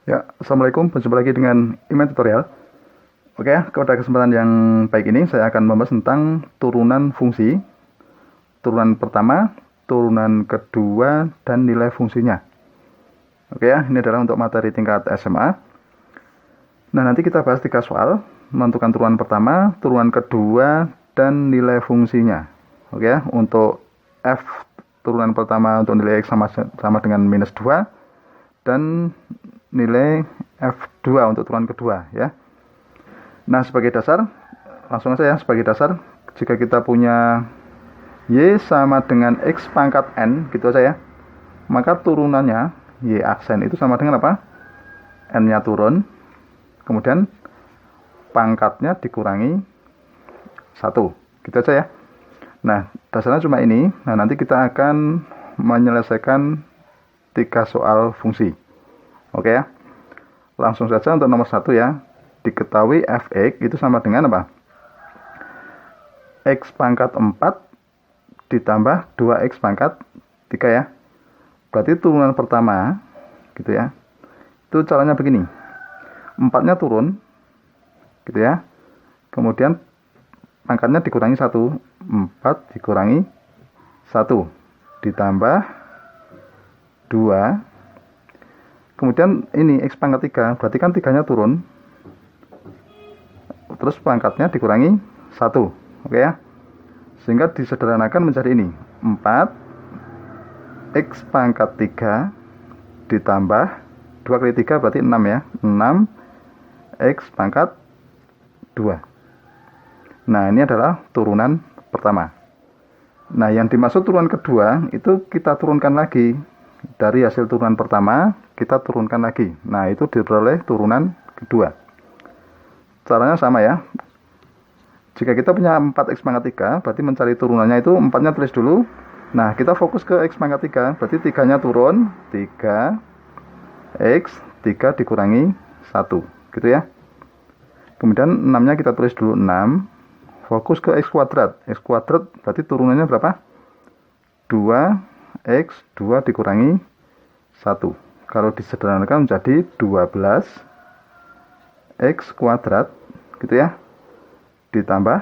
Ya, Assalamualaikum, berjumpa lagi dengan Iman Tutorial. Oke, pada kesempatan yang baik ini saya akan membahas tentang turunan fungsi, turunan pertama, turunan kedua, dan nilai fungsinya. Oke ya, ini adalah untuk materi tingkat SMA. Nah, nanti kita bahas 3 soal, menentukan turunan pertama, turunan kedua, dan nilai fungsinya. Oke ya, untuk F turunan pertama untuk nilai X sama dengan minus 2, dan nilai F2 untuk turunan kedua ya. Nah, sebagai dasar, langsung saja sebagai dasar, jika kita punya Y sama dengan X pangkat N, gitu aja ya, maka turunannya Y aksen itu sama dengan apa? N-nya turun, kemudian pangkatnya dikurangi 1, gitu aja ya. Nah, dasarnya cuma ini. Nah, nanti kita akan menyelesaikan 3 soal fungsi. Oke ya, langsung saja untuk nomor 1 ya. Diketahui fx itu sama dengan apa? X pangkat 4 ditambah 2x pangkat 3 ya. Berarti turunan pertama gitu ya, itu caranya begini, 4-nya turun gitu ya, kemudian pangkatnya dikurangi 1, 4 dikurangi 1 ditambah 2. Kemudian ini X pangkat 3, berarti kan 3-nya turun, terus pangkatnya dikurangi 1. Oke ya, sehingga disederhanakan menjadi ini, 4 X pangkat 3 ditambah 2 kali 3 berarti 6 ya, 6 X pangkat 2. Nah, ini adalah turunan pertama. Nah, yang dimaksud turunan kedua itu kita turunkan lagi dari hasil turunan pertama, kita turunkan lagi. Nah, itu diperoleh turunan kedua. Caranya sama ya. Jika kita punya 4x pangkat 3, berarti mencari turunannya itu 4-nya tulis dulu. Nah, kita fokus ke X pangkat 3, berarti 3-nya turun, 3 X 3 dikurangi 1, gitu ya. Kemudian 6-nya kita tulis dulu, 6. Fokus ke X kuadrat. X kuadrat berarti turunannya berapa? 2X 2 dikurangi 1. Kalau disederhanakan menjadi 12 X kuadrat, gitu ya, ditambah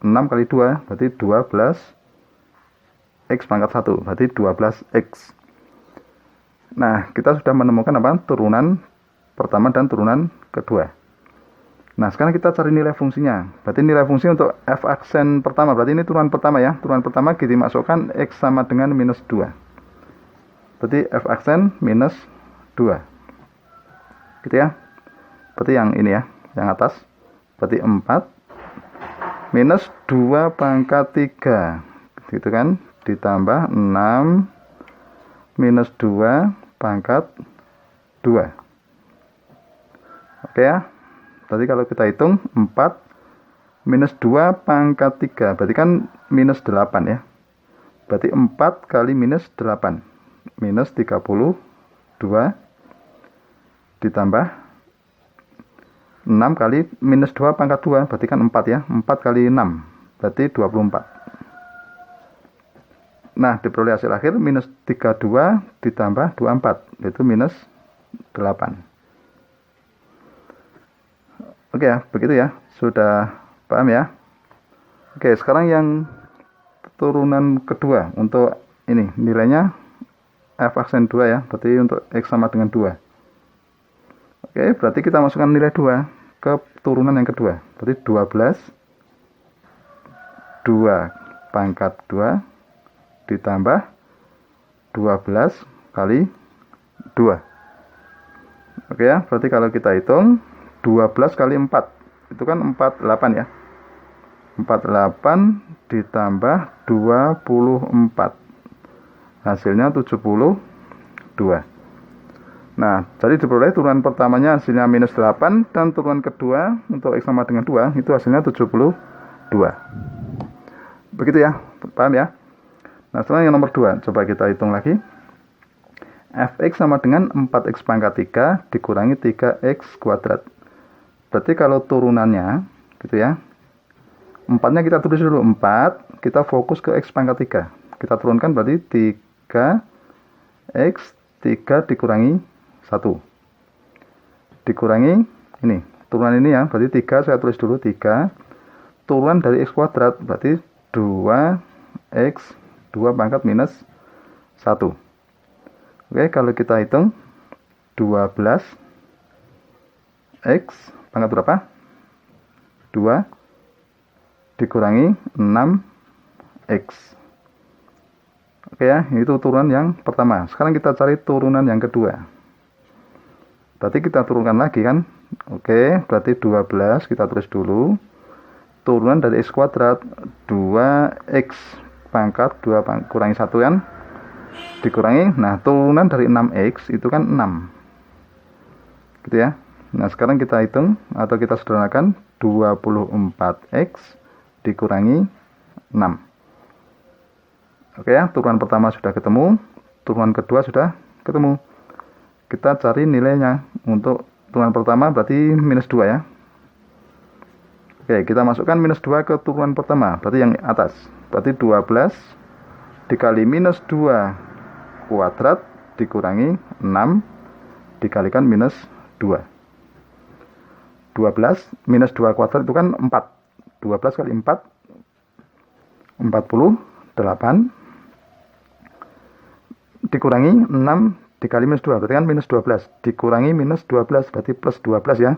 6 kali 2 berarti 12 X pangkat 1 berarti 12X. Nah, kita sudah menemukan apa? Turunan pertama dan turunan kedua. Nah, sekarang kita cari nilai fungsinya. Berarti nilai fungsi untuk F aksen pertama, berarti ini turunan pertama ya. Turunan pertama kita masukkan X sama dengan minus 2. Berarti F aksen minus 2, gitu ya. Berarti yang ini ya, yang atas. Berarti 4 minus 2 pangkat 3, gitu kan, ditambah 6 minus 2 pangkat 2. Oke ya, berarti kalau kita hitung 4 minus 2 pangkat 3 berarti kan minus 8 ya. Berarti 4 kali minus 8 minus 32 ditambah 6 kali minus 2 pangkat 2 berarti kan 4 ya. 4 kali 6 berarti 24. Nah, diperoleh hasil akhir minus 32 ditambah 24 yaitu minus 8. Oke ya, begitu ya. Sudah paham ya? Oke, sekarang yang turunan kedua untuk ini nilainya F aksen 2 ya. Berarti untuk X sama dengan 2. Oke, berarti kita masukkan nilai 2 ke turunan yang kedua. Berarti 12 2 pangkat 2 ditambah 12 kali 2. Oke ya, berarti kalau kita hitung 12 kali 4 itu kan 48 ya. 48 ditambah 24 hasilnya 72. Nah, jadi diperoleh turunan pertamanya hasilnya minus 8 dan turunan kedua untuk X sama dengan 2 itu hasilnya 72. Begitu ya, paham ya? Nah, sekarang yang nomor 2, coba kita hitung lagi. Fx sama dengan 4x pangkat 3 dikurangi 3x kuadrat. Berarti kalau turunannya, gitu ya, 4-nya kita tulis dulu, 4, kita fokus ke x pangkat 3. Kita turunkan berarti 3x 3 dikurangi 1. dikurangi ini. Turunan ini ya, berarti 3, saya tulis dulu 3. Turunan dari X kuadrat, berarti 2X, 2 pangkat minus 1. Oke, kalau kita hitung 12 X pangkat berapa? 2 dikurangi 6X. Oke ya, itu turunan yang pertama. Sekarang kita cari turunan yang kedua. Berarti kita turunkan lagi kan? Oke, berarti 12 kita tulis dulu. Turunan dari X kuadrat 2X pangkat 2 kurangi 1 kan? Dikurangi, nah turunan dari 6X itu kan 6 gitu ya. Nah sekarang kita hitung atau kita sederhanakan 24X dikurangi 6. Oke ya, turunan pertama sudah ketemu, turunan kedua sudah ketemu. Kita cari nilainya. Untuk turunan pertama berarti minus 2 ya. Oke, kita masukkan minus 2 ke turunan pertama, berarti yang atas. Berarti 12 dikali minus 2 kuadrat dikurangi 6 dikalikan minus 2. 12 minus 2 kuadrat itu kan 4. 12 kali 4 48 dikurangi 6 dikali minus 2 berarti kan minus 12 dikurangi minus 12 berarti plus 12 ya.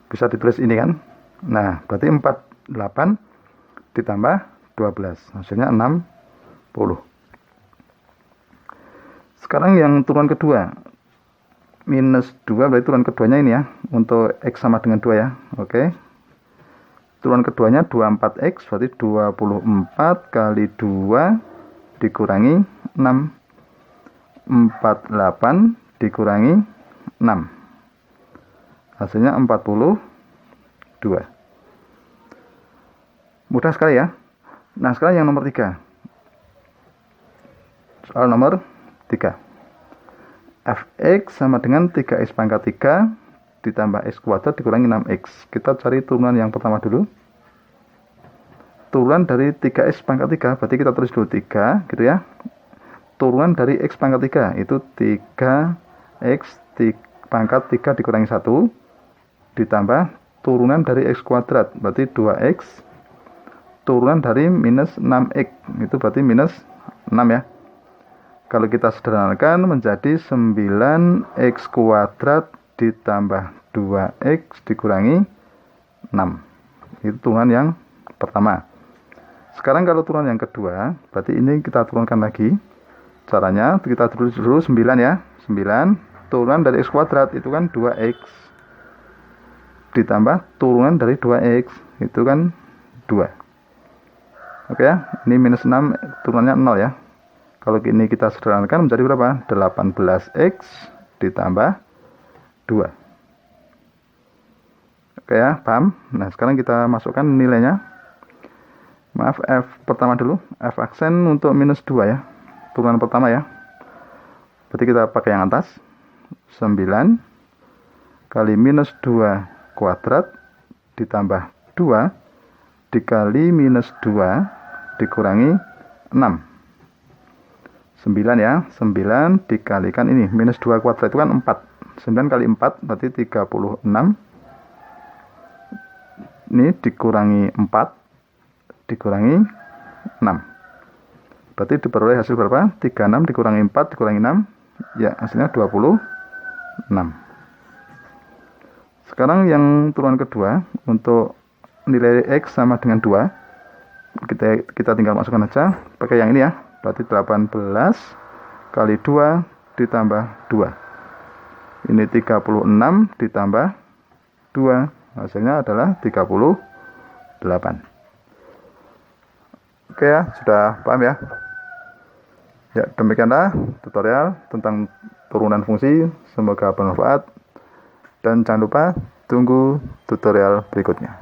Bisa ditulis ini kan. Nah, berarti 48 ditambah 12 hasilnya 60. Sekarang yang turunan kedua minus 2 berarti turunan keduanya ini ya. Untuk X sama dengan 2 ya. Oke. Turunan keduanya 24X berarti 24 kali 2 dikurangi 6. 48 dikurangi 6 hasilnya 42. Mudah sekali ya. Nah sekarang yang nomor 3. Soal nomor 3. Fx sama dengan 3x pangkat 3 ditambah x kuadrat dikurangi 6x. Kita cari turunan yang pertama dulu. Turunan dari 3x pangkat 3 berarti kita tulis dulu 3 gitu ya. Turunan dari x pangkat 3 itu 3x pangkat 3 dikurangi 1 ditambah turunan dari x kuadrat berarti 2x turunan dari minus 6x itu berarti minus 6 ya. Kalau kita sederhanakan menjadi 9x kuadrat ditambah 2x dikurangi 6. Itu turunan yang pertama. Sekarang kalau turunan yang kedua berarti ini kita turunkan lagi. Caranya kita tulis dulu 9 ya. 9 turunan dari x kuadrat itu kan 2x ditambah turunan dari 2x itu kan 2. Oke ya, ini minus 6 turunannya 0 ya. Kalau ini kita sederhanakan menjadi berapa? 18x ditambah 2. Oke ya, paham? Nah sekarang kita masukkan nilainya. Maaf, F pertama dulu. F aksen untuk minus 2 ya. Turunan pertama ya. Berarti kita pakai yang atas. 9 kali minus 2 kuadrat ditambah 2 dikali minus 2 dikurangi 6. 9 ya. 9 dikalikan ini. Minus 2 kuadrat itu kan 4. 9 kali 4 berarti 36. Ini dikurangi 4 dikurangi 6. Berarti diperoleh hasil berapa? 36 dikurangi 4 dikurangi 6. Ya, hasilnya 26. Sekarang yang turunan kedua untuk nilai X sama dengan 2. Kita tinggal masukkan aja pakai yang ini ya. Berarti 18 kali 2 ditambah 2. Ini 36 ditambah 2. Hasilnya adalah 38. Oke ya, sudah paham ya? Ya, demikianlah tutorial tentang turunan fungsi. Semoga bermanfaat. Dan jangan lupa tunggu tutorial berikutnya.